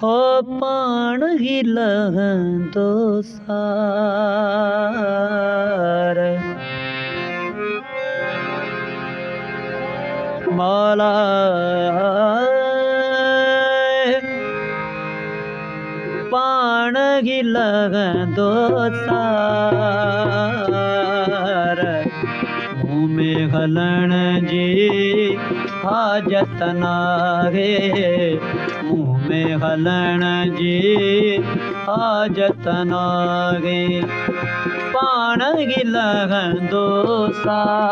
ओ पाण ही लहंदो सार मौला पाण ही लहंदो सार मुँह में हलण जी हाजत नाहे मुँह में हलण जी हाजत नाहे पाण ही लहंदो सार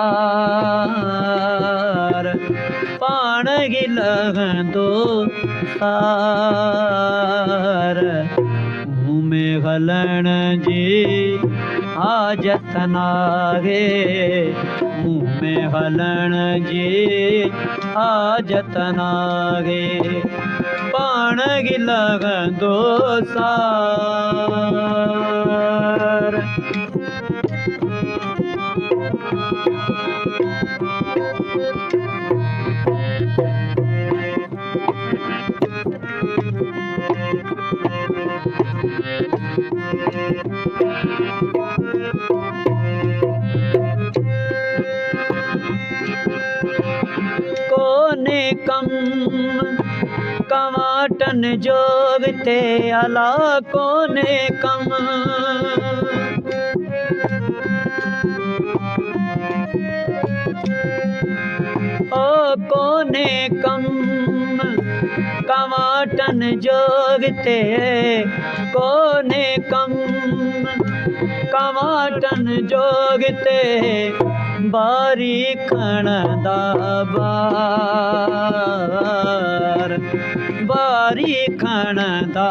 पाण ही लहंदो सार मुँह में हलण जी हाजत नाहे मुँह में हलण जी हाजत नाहे पाण ही लहंदो सार कोने कम कमाटन जोगते अला कोने कम ओ कोने कम कमाटन जोगते कोने कम कमाटन जोगते बारी खणदा बार बारी खणदा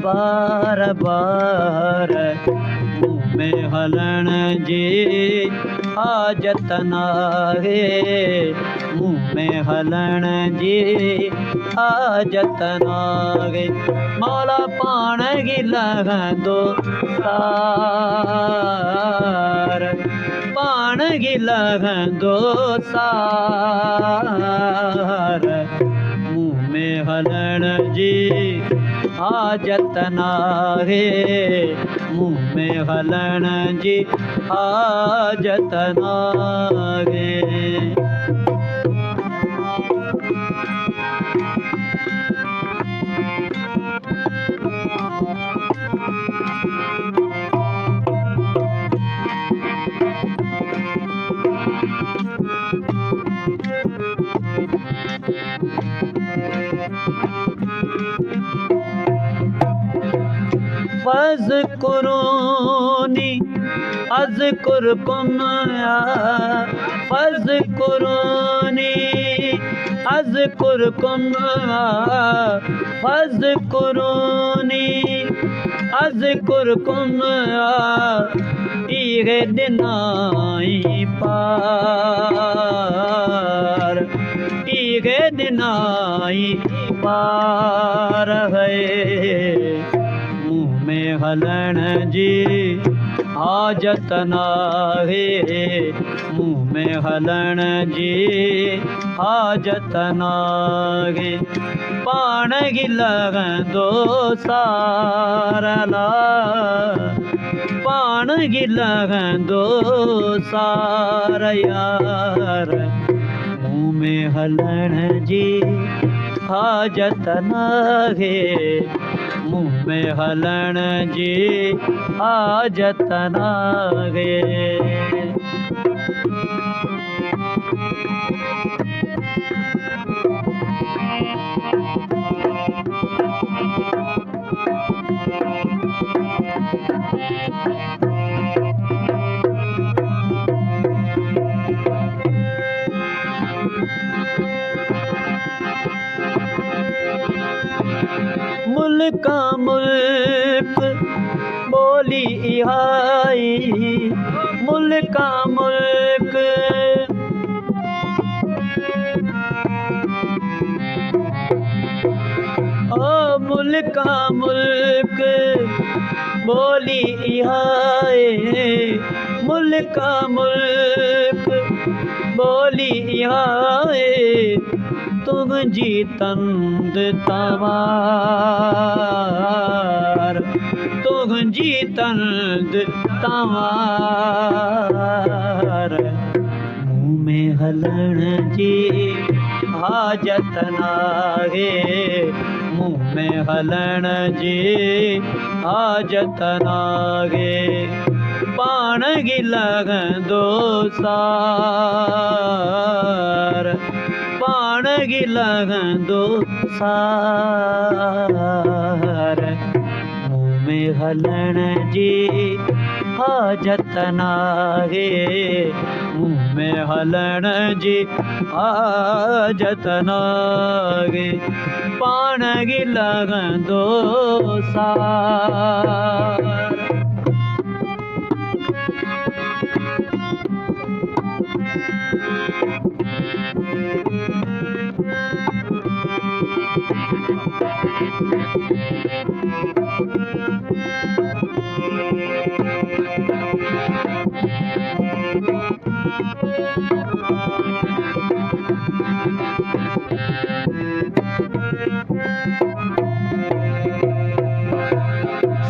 बार बार मुँह में हलण जी हाजत नाहे मुँह में हलण जी हाजत नाहे मौला पाण ही लहंदो सार पाण ही लहंदो सार मुँह में हलण जी हाजत नाहे मुँह में हलण जी हाजत नाहे फज़्कुरूनी अज़्कुरकुम फज़्कुरूनी अज़्कुरकुम फज़्कुरूनी अज़्कुरकुम इहे दिनाई पार इहे दिनाई पार है मुँह में हलण जी हाजत नाहे मुँह में हलण जी हाजत नाहे पाण ही लहंदो सारला पाण ही लहंदो सार यार मुँह में हलण जी हाजत नाहे मुँह में हलण जी हाजत नाहे मुल्का मुल्क बोली इहाई मुल्का मुल्क ओ मुल्का मुल्क बोली इहाई मुल्का मुल्क बोली इहाई तुंहिंजी तंद तवार तुंहिंजी तंद तवार मुंह में हलण जी हाजत नाहे मुंह में हलण जी हाजत नाहे पाण गी लॻंदो सार पाण गी लॻंदो सार मुंह में हलण जी हाजत नाहे मुंह में हलण जी हाजत नाहे पाण गी लॻंदो सार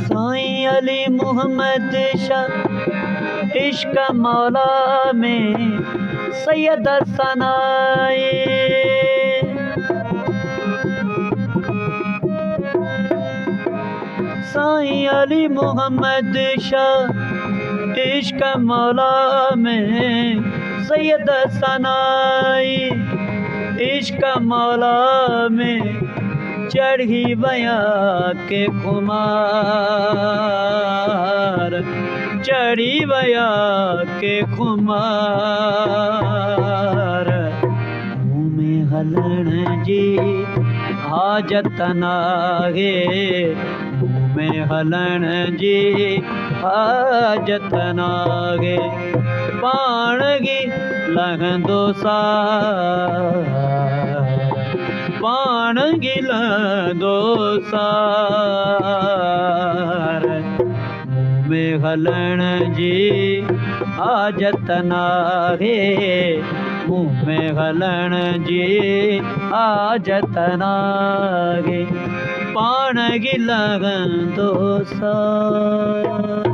साईं अली मोहम्मद शाह इश्क मौला में सैयद सनाए साईं अली मोहम्मद शाह इश्क मौला में सैयद सनाए इश्क मौला में चढ़ी बया के खुमार चढ़ी बया के खुमार मुंह में हलण जी हाजत नाहे मुंह में हलण जी हाजत नाहे पाण गी लॻंदो सार पाण गी लॻंदो सार मुंह में हलण जी हाजत नाहे मुंह में हलण जी हाजत नाहे पाण गी लॻंदो सार।